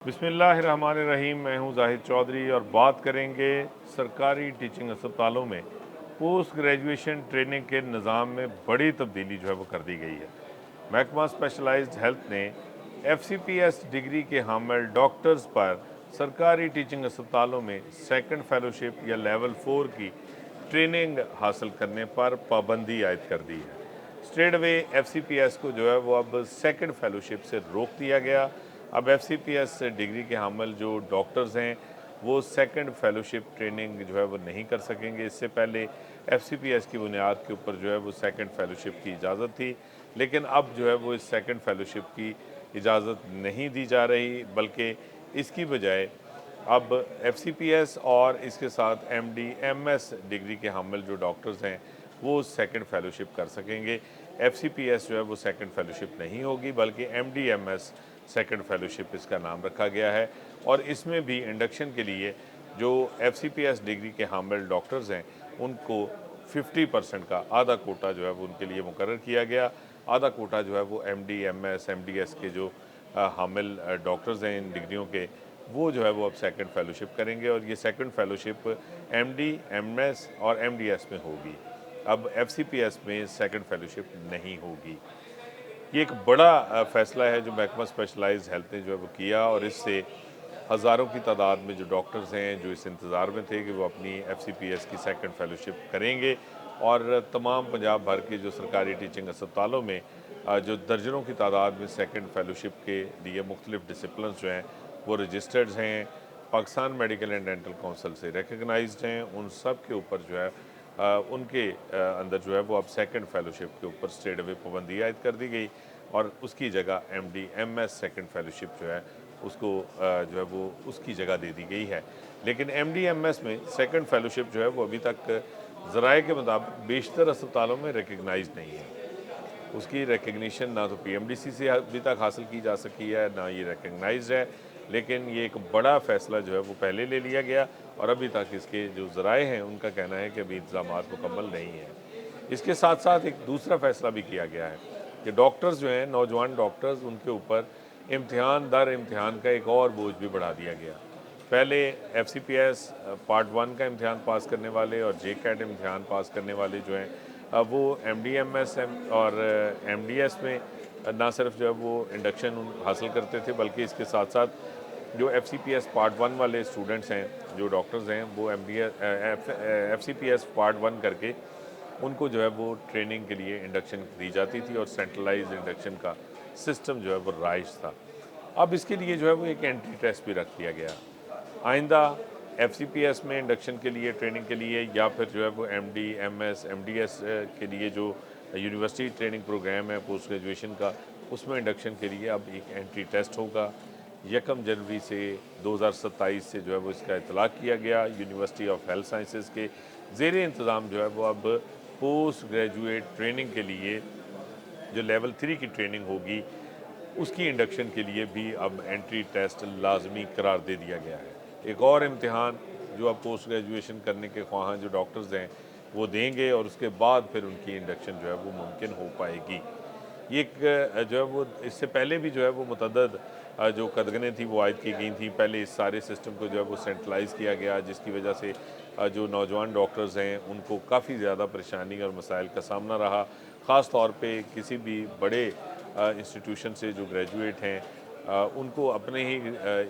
बिस्मिल्लाहिर्रहमानिर्रहीम। मैं हूं जाहिद चौधरी और बात करेंगे सरकारी टीचिंग अस्पतालों में पोस्ट ग्रेजुएशन ट्रेनिंग के निज़ाम में बड़ी तब्दीली जो है वो कर दी गई है। महकमा स्पेशलाइज्ड हेल्थ ने FCPS डिग्री के हामिल डॉक्टर्स पर सरकारी टीचिंग अस्पतालों में सेकंड फेलोशिप या लेवल 4 की ट्रेनिंग हासिल करने पर पाबंदी आयद कर दी है। स्ट्रेट अवे FCPS को जो है वो अब सेकंड फेलोशिप से रोक दिया गया। अब FCPS डिग्री के हामिल जो डॉक्टर्स हैं वो सेकंड फेलोशिप ट्रेनिंग जो है वो नहीं कर सकेंगे। इससे पहले FCPS की बुनियाद के ऊपर जो है वो सेकंड फेलोशिप की इजाज़त थी, लेकिन अब जो है वो इस सेकंड फेलोशिप की इजाज़त नहीं दी जा रही, बल्कि इसकी बजाय अब FCPS और इसके साथ MD MS डिग्री के हामिल जो डॉक्टर्स हैं वो सेकंड फेलोशिप कर सकेंगे। FCPS जो है वो सेकंड फेलोशिप नहीं होगी, बल्कि MD MS सेकंड फेलोशिप इसका नाम रखा गया है। और इसमें भी इंडक्शन के लिए जो FCPS डिग्री के हामिल डॉक्टर्स हैं उनको 50% का आधा कोटा जो है वो उनके लिए मुकर्रर किया गया। आधा कोटा जो है वो MD MS MDS के जो हामिल डॉक्टर्स हैं इन डिग्रियों के, वो जो है वो अब सेकंड फेलोशिप करेंगे और ये सेकंड फेलोशिप MD MS और MDS में होगी। अब FCPS में सेकंड फेलोशिप नहीं होगी। ये एक बड़ा फ़ैसला है जो महकमा स्पेशलाइज्ड हेल्थ ने जो है वो किया, और इससे हज़ारों की तादाद में जो डॉक्टर्स हैं जो इस इंतज़ार में थे कि वो अपनी FCPS की सेकंड फेलोशिप करेंगे, और तमाम पंजाब भर के जो सरकारी टीचिंग अस्पतालों में जो दर्जनों की तादाद में सेकंड फेलोशिप के लिए मुख्तलिफ डिसिप्लिन जो हैं वो रजिस्टर्ड हैं, Pakistan medical and dental council से रिकगनाइज्ड हैं, उन सब के ऊपर जो है उनके अंदर जो है वो अब सेकंड फेलोशिप के ऊपर स्ट्रेट अवे पाबंदी आयद कर दी गई, और उसकी जगह MD MS सेकंड फेलोशिप जो है उसको जो है वो उसकी जगह दे दी गई है। लेकिन MD MS में सेकंड फेलोशिप जो है वो अभी तक ज़राए के मुताबिक बेशतर अस्पतालों में रिकगनाइज नहीं है। उसकी रिकग्निशन ना तो PMDC से अभी तक हासिल की जा सकी है, ना ये रिकगनाइज है। लेकिन ये एक बड़ा फ़ैसला जो है वो पहले ले लिया गया, और अभी तक इसके जो ज़राए हैं उनका कहना है कि अभी इंतज़ामात मुकम्मल नहीं है। इसके साथ साथ एक दूसरा फ़ैसला भी किया गया है कि डॉक्टर्स जो हैं, नौजवान डॉक्टर्स, उनके ऊपर इम्तिहान दर इम्तिहान का एक और बोझ भी बढ़ा दिया गया। पहले FCPS पार्ट 1 का इम्तिहान पास करने वाले और JCAT इम्तिहान पास करने वाले जो हैं वो MD MS और MDS में ना सिर्फ जो है वो इंडक्शन हासिल करते थे, बल्कि इसके साथ साथ जो FCPS पार्ट 1 वाले स्टूडेंट्स हैं जो डॉक्टर्स हैं वो FCPS पार्ट 1 करके उनको जो है वो ट्रेनिंग के लिए इंडक्शन दी जाती थी, और सेंट्रलाइज्ड इंडक्शन का सिस्टम जो है वो राइज था। अब इसके लिए जो है वो एक एंट्री टेस्ट भी रख दिया गया। आइंदा FCPS में इंडक्शन के लिए, ट्रेनिंग के लिए, या फिर जो है वो MD MS MDS के लिए जो यूनिवर्सिटी ट्रेनिंग प्रोग्राम है पोस्ट ग्रेजुएशन का, उसमें इंडक्शन के लिए अब एक एंट्री टेस्ट होगा। 1 जनवरी से 2027 से जो है वो इसका इतलाक़ किया गया। यूनिवर्सिटी ऑफ हेल्थ साइंसेज़ के ज़ेर इंतज़ाम जो है वो अब पोस्ट ग्रेजुएट ट्रेनिंग के लिए जो लेवल 3 की ट्रेनिंग होगी उसकी इंडक्शन के लिए भी अब एंट्री टेस्ट लाजमी करार दे दिया गया है। एक और इम्तिहान जो अब पोस्ट ग्रेजुएशन करने के ख्वाहां जो डॉक्टर्स हैं वो देंगे, और उसके बाद फिर उनकी इंडक्शन जो है वो मुमकिन हो पाएगी। ये एक जो है वो इससे पहले भी जो है वो मुतअद्दिद जो कदगनें थी वो आयद की गई थी। पहले इस सारे सिस्टम को जो है वो सेंट्रलाइज़ किया गया, जिसकी वजह से जो नौजवान डॉक्टर्स हैं उनको काफ़ी ज़्यादा परेशानी और मसाइल का सामना रहा। ख़ास तौर पे किसी भी बड़े इंस्टीट्यूशन से जो ग्रेजुएट हैं उनको अपने ही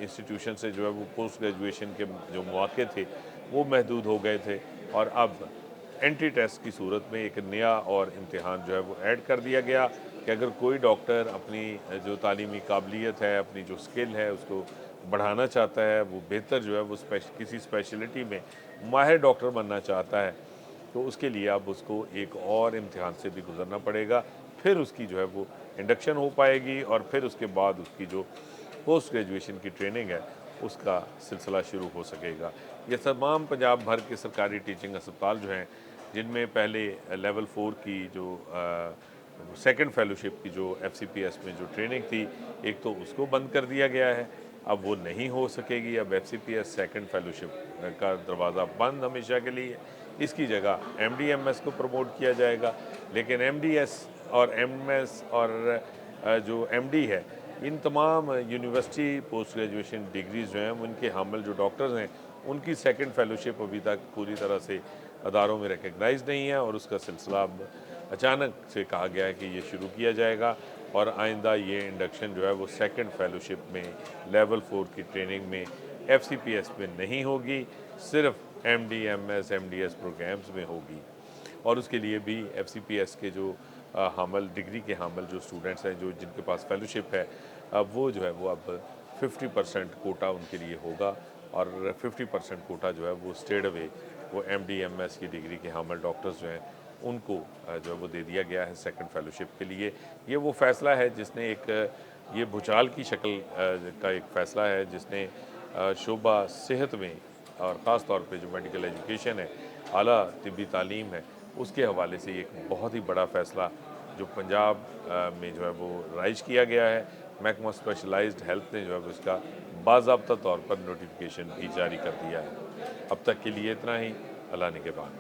इंस्टीट्यूशन से जो है वो पोस्ट ग्रेजुएशन के जो मौके थे वो महदूद हो गए थे, और अब एंट्री टेस्ट की सूरत में एक नया और इम्तिहान जो है वो ऐड कर दिया गया कि अगर कोई डॉक्टर अपनी जो तालीमी काबिलियत है, अपनी जो स्किल है उसको बढ़ाना चाहता है, वो बेहतर जो है वो किसी स्पेशलिटी में माहिर डॉक्टर बनना चाहता है, तो उसके लिए अब उसको एक और इम्तिहान से भी गुजरना पड़ेगा। फिर उसकी जो है वो इंडक्शन हो पाएगी, और फिर उसके बाद उसकी जो पोस्ट ग्रेजुएशन की ट्रेनिंग है उसका सिलसिला शुरू हो सकेगा। ये तमाम पंजाब भर के सरकारी टीचिंग अस्पताल जो हैं जिनमें पहले लेवल 4 की जो सेकंड फेलोशिप की जो FCPS में जो ट्रेनिंग थी, एक तो उसको बंद कर दिया गया है, अब वो नहीं हो सकेगी। अब FCPS सेकंड फेलोशिप का दरवाज़ा बंद हमेशा के लिए। इसकी जगह MD MS को प्रमोट किया जाएगा, लेकिन MDS और MS और जो MD है इन तमाम यूनिवर्सिटी पोस्ट ग्रेजुएशन डिग्रीज़ जो हैं उनके हामिल जो डॉक्टर्स हैं उनकी सेकंड फेलोशिप अभी तक पूरी तरह से अदारों में रिकग्नाइज नहीं है और उसका सिलसिला अब अचानक से कहा गया है कि ये शुरू किया जाएगा और आइंदा ये इंडक्शन जो है वो सेकंड फेलोशिप में लेवल 4 की ट्रेनिंग में एफसीपीएस में नहीं होगी, सिर्फ एमडी, एमएस, एमडीएस प्रोग्राम्स में होगी। और उसके लिए भी एफसीपीएस के जो हामिल डिग्री के हामिल जो स्टूडेंट्स हैं जो जिनके पास फेलोशिप है, अब वो जो है वो अब 50% कोटा उनके लिए होगा और 50% कोटा जो है वो स्टेड अवे वो एमडी, एमएस की डिग्री के हामिल डॉक्टर्स जो हैं उनको जो है वो दे दिया गया है सेकंड फेलोशिप के लिए। ये वो फैसला है जिसने एक ये भूचाल की शक्ल का एक फ़ैसला है जिसने शोबा सेहत में और ख़ास तौर पे जो मेडिकल एजुकेशन है, आला तिब्बी तालीम है, उसके हवाले से ये एक बहुत ही बड़ा फ़ैसला जो पंजाब में जो है वो राइज किया गया है। महकमा स्पेशलाइज्ड हेल्थ ने जो है वो इसका बाज़ाब्ता तौर पर नोटिफिकेशन भी जारी कर दिया है। अब तक के लिए इतना ही। अल्लाह निगहबान।